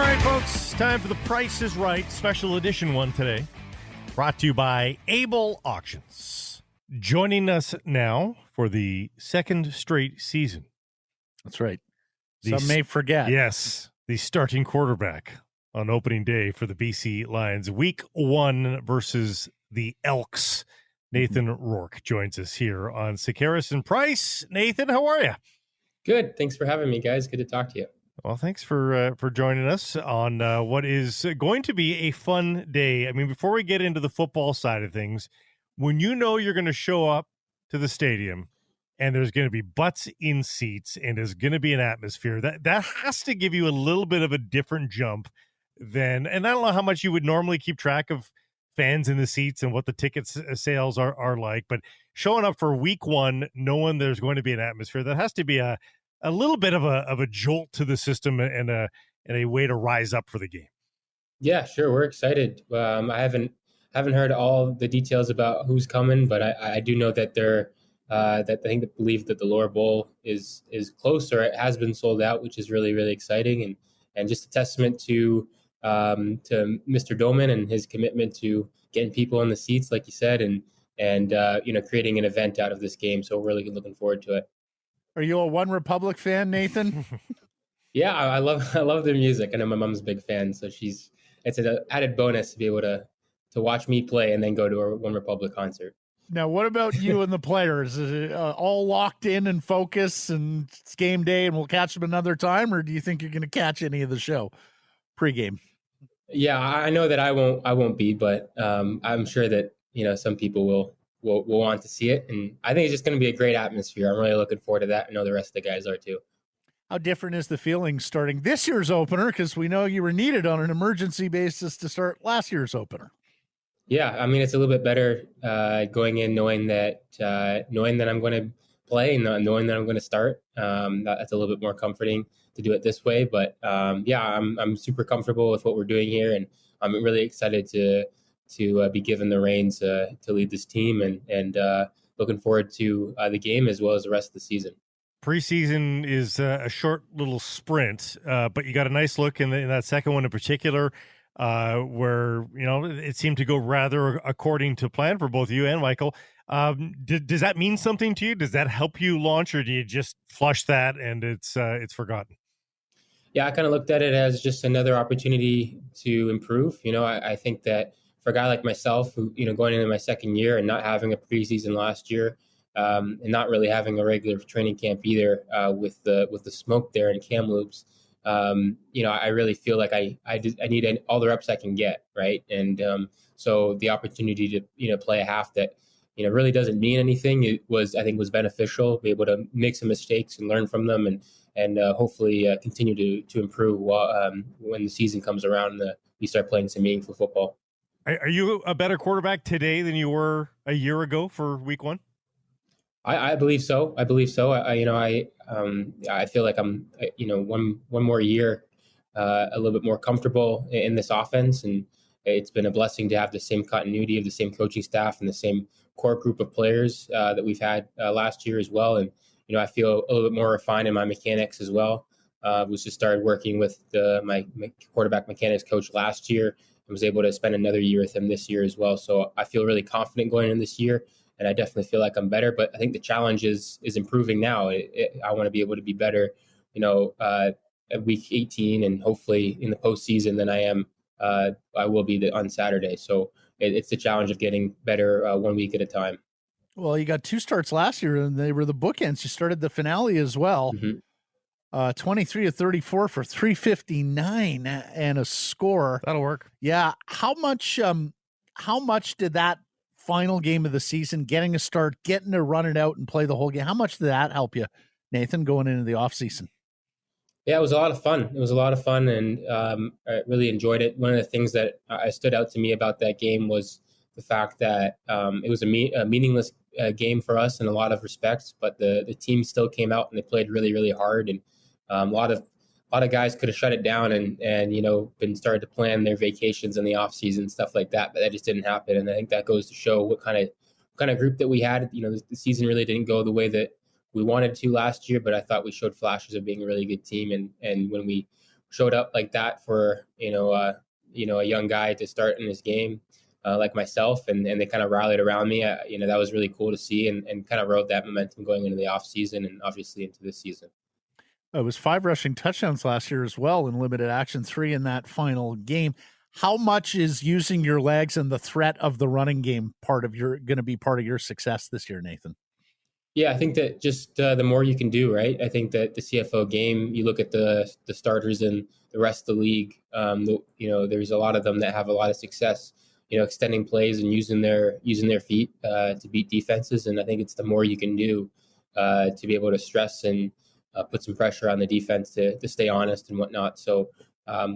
right, folks, time for The Price is Right, special edition one today, brought to you by Able Auctions. Joining us now for the second straight season. That's right. Some may forget. Yes, the starting quarterback on opening day for the BC Lions. Week 1 versus the Elks. Nathan Rourke joins us here on Sekeres and Price. Nathan, how are you? Good. Thanks for having me, guys. Good to talk to you. Well, thanks for joining us on what is going to be a fun day. I mean, before we get into the football side of things, when you know you're going to show up to the stadium and there's going to be butts in seats and there's going to be an atmosphere, that has to give you a little bit of a different jump than, and I don't know how much you would normally keep track of fans in the seats and what the ticket sales are like, but showing up for week 1, knowing there's going to be an atmosphere, that has to be a little bit of a jolt to the system and a way to rise up for the game. Yeah, sure. We're excited. I haven't heard all the details about who's coming, but I do know that that I believe that the Lower Bowl is close, or it has been sold out, which is really, really exciting, and just a testament to Mr. Doman and his commitment to getting people in the seats, like you said, and creating an event out of this game. So we're really looking forward to it. Are you a One Republic fan, Nathan? Yeah, I love their music. I know my mom's a big fan, so it's an added bonus to be able to watch me play and then go to a One Republic concert. Now, what about you and the players? Is it all locked in and focus, and it's game day, and we'll catch them another time, or do you think you're going to catch any of the show pregame? Yeah, I know that I won't be, but I'm sure that some people will want to see it, and I think it's just going to be a great atmosphere. I'm really looking forward to that. I know the rest of the guys are too. How different is the feeling starting this year's opener? Because we know you were needed on an emergency basis to start last year's opener. Yeah, I mean, it's a little bit better going in knowing that I'm going to play and knowing that I'm going to start. That's a little bit more comforting to do it this way. But I'm super comfortable with what we're doing here, and I'm really excited to be given the reins to lead this team, and looking forward to the game as well as the rest of the season. Preseason is a short little sprint, but you got a nice look in that second one in particular, where it seemed to go rather according to plan for both you and Michael. Does that mean something to you? Does that help you launch, or do you just flush that and it's forgotten? Yeah, I kind of looked at it as just another opportunity to improve. I think that for a guy like myself, who going into my second year and not having a preseason last year, and not really having a regular training camp either, with the smoke there in Kamloops, I really feel like I need all the reps I can get, right? And so the opportunity to play a half that really doesn't mean anything, I think was beneficial. Be able to make some mistakes and learn from them, and hopefully continue to improve when the season comes around and we start playing some meaningful football. Are you a better quarterback today than you were a year ago for week 1? I believe so. I feel like I'm one more year a little bit more comfortable in this offense, and it's been a blessing to have the same continuity of the same coaching staff and the same core group of players that we've had last year as well. And I feel a little bit more refined in my mechanics as well. Was just started working with my quarterback mechanics coach last year, and was able to spend another year with him this year as well. So I feel really confident going in this year, and I definitely feel like I'm better. But I think the challenge is improving now. I want to be able to be better, at week 18, and hopefully in the postseason than I will be on Saturday. So it's the challenge of getting better 1 week at a time. Well, you got 2 starts last year, and they were the bookends. You started the finale as well. 23 of 34 for 359 and a score. That'll work. Yeah. How much did that final game of the season, getting a start, getting to run it out and play the whole game, how much did that help you, Nathan, going into the off season? Yeah, it was a lot of fun. And I really enjoyed it. One of the things that stood out to me about that game was the fact that it was a meaningless game for us in a lot of respects, but the team still came out and they played really, really hard. And a lot of guys could have shut it down and been started to plan their vacations in the off season, stuff like that, but that just didn't happen. And I think that goes to show what kind of group that we had. The season really didn't go the way that we wanted to last year, but I thought we showed flashes of being a really good team. And when we showed up like that for, a young guy to start in his game, like myself, and they kind of rallied around me. That was really cool to see, and kind of rode that momentum going into the off season and obviously into this season. It was 5 rushing touchdowns last year as well in limited action, 3 in that final game. How much is using your legs and the threat of the running game going to be part of your success this year, Nathan? Yeah, I think that just the more you can do, right? I think that the CFO game, you look at the starters in the rest of the league. There's a lot of them that have a lot of success, extending plays and using their feet to beat defenses. And I think it's the more you can do to be able to stress and put some pressure on the defense to stay honest and whatnot. So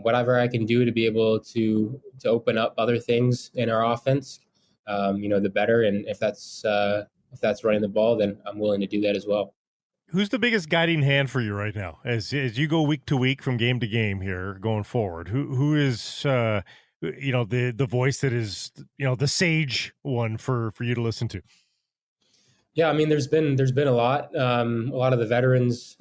whatever I can do to be able to open up other things in our offense, the better. And if that's running the ball, then I'm willing to do that as well. Who's the biggest guiding hand for you right now as you go week to week from game to game here going forward? Who is the voice that is the sage one for you to listen to? Yeah, I mean, there's been a lot of the veterans.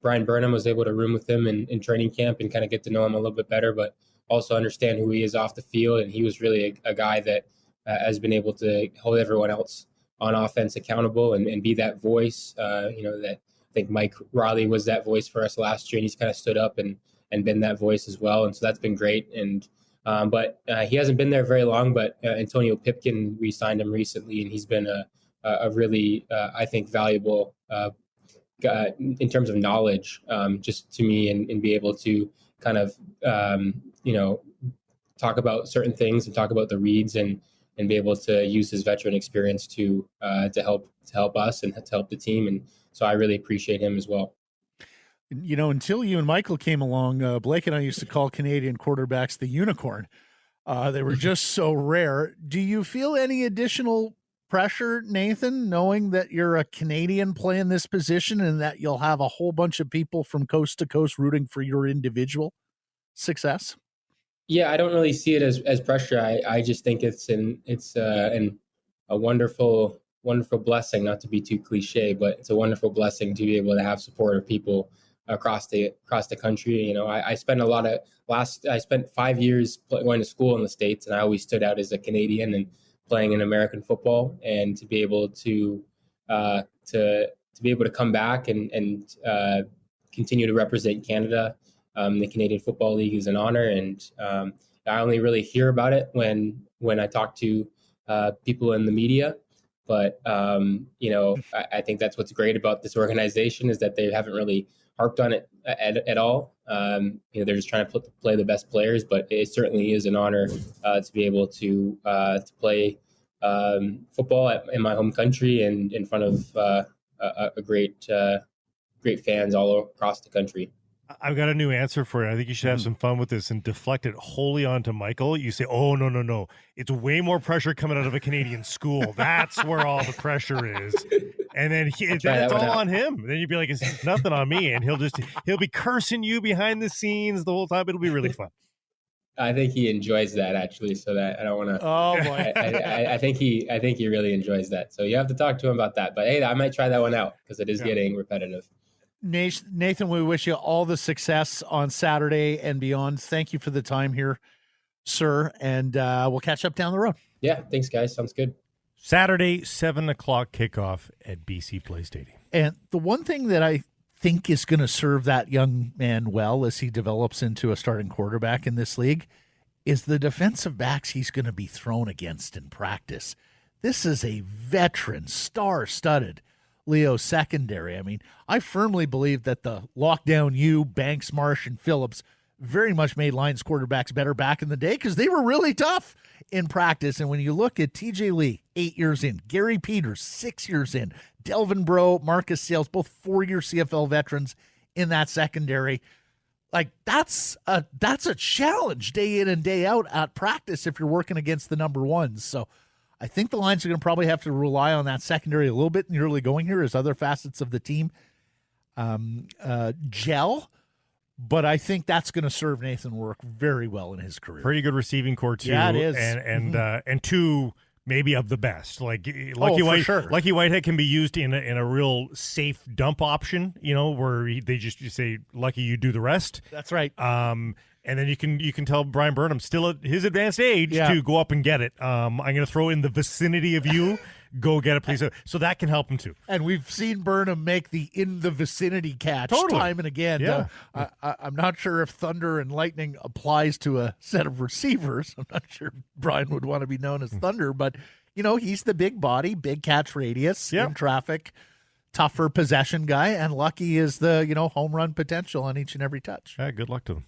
Brian Burnham, was able to room with him in training camp and kind of get to know him a little bit better, but also understand who he is off the field. And he was really a guy that has been able to hold everyone else on offense accountable and be that voice. That I think Mike Reilly was that voice for us last year, and he's kind of stood up and been that voice as well. And so that's been great. And but he hasn't been there very long. But Antonio Pipkin, we signed him recently, and he's been a really, I think, valuable in terms of knowledge, just to me, and be able to kind of, talk about certain things and talk about the reads and be able to use his veteran experience to help us and to help the team. And so I really appreciate him as well. Until you and Michael came along, Blake and I used to call Canadian quarterbacks the unicorn. They were just so rare. Do you feel any additional pressure, Nathan, knowing that you're a Canadian playing this position and that you'll have a whole bunch of people from coast to coast rooting for your individual success? Yeah, I don't really see it as pressure. I just think it's a wonderful blessing, not to be too cliche, but it's a wonderful blessing to be able to have supportive people across the country. I spent I spent 5 years going to school in the States, and I always stood out as a Canadian and playing in American football, and to be able to come back and continue to represent Canada. The Canadian Football League is an honor, and I only really hear about it when I talk to people in the media. But I think that's what's great about this organization, is that they haven't really harped on it at all. They're just trying to play the best players, but it certainly is an honor to be able to play football in my home country and in front of a great fans all across the country. I've got a new answer for you. I think you should have some fun with this and deflect it wholly onto Michael. You say, oh, no. It's way more pressure coming out of a Canadian school. That's where all the pressure is. And then it's all on him. Then you'd be like, it's nothing on me. And he'll be cursing you behind the scenes the whole time. It'll be really fun. I think he enjoys that, actually, so that I don't want to. Oh boy. I think he really enjoys that. So you have to talk to him about that. But hey, I might try that one out because it is getting repetitive. Nathan, we wish you all the success on Saturday and beyond. Thank you for the time here, sir, and we'll catch up down the road. Yeah, thanks, guys. Sounds good. Saturday, 7:00 kickoff at BC Play Stadium. And the one thing that I think is going to serve that young man well as he develops into a starting quarterback in this league is the defensive backs he's going to be thrown against in practice. This is a veteran, star-studded Leo secondary. I mean, I firmly believe that the lockdown Banks, Marsh, and Phillips very much made Lions quarterbacks better back in the day because they were really tough in practice. And when you look at TJ Lee, 8 years in, Gary Peters, 6 years in, Delvin Breaux, Marcus Sales, both 4-year CFL veterans in that secondary, like that's a challenge day in and day out at practice if you're working against the number ones. So I think the Lions are going to probably have to rely on that secondary a little bit in the early going here as other facets of the team gel. But I think that's going to serve Nathan Rourke very well in his career. Pretty good receiving core too. Yeah, it is. And two maybe of the best. Like Lucky Whitehead can be used in a real safe dump option, where they just say, Lucky, you do the rest. That's right. And then you can tell Brian Burnham, still at his advanced age, to go up and get it. I'm going to throw in the vicinity of you. Go get it, please. So that can help him too. And we've seen Burnham make the in the vicinity catch time and again. Yeah. I'm not sure if Thunder and Lightning applies to a set of receivers. I'm not sure Brian would want to be known as Thunder, but he's the big body, big catch radius in traffic, tougher possession guy, and Lucky is the home run potential on each and every touch. Good luck to them.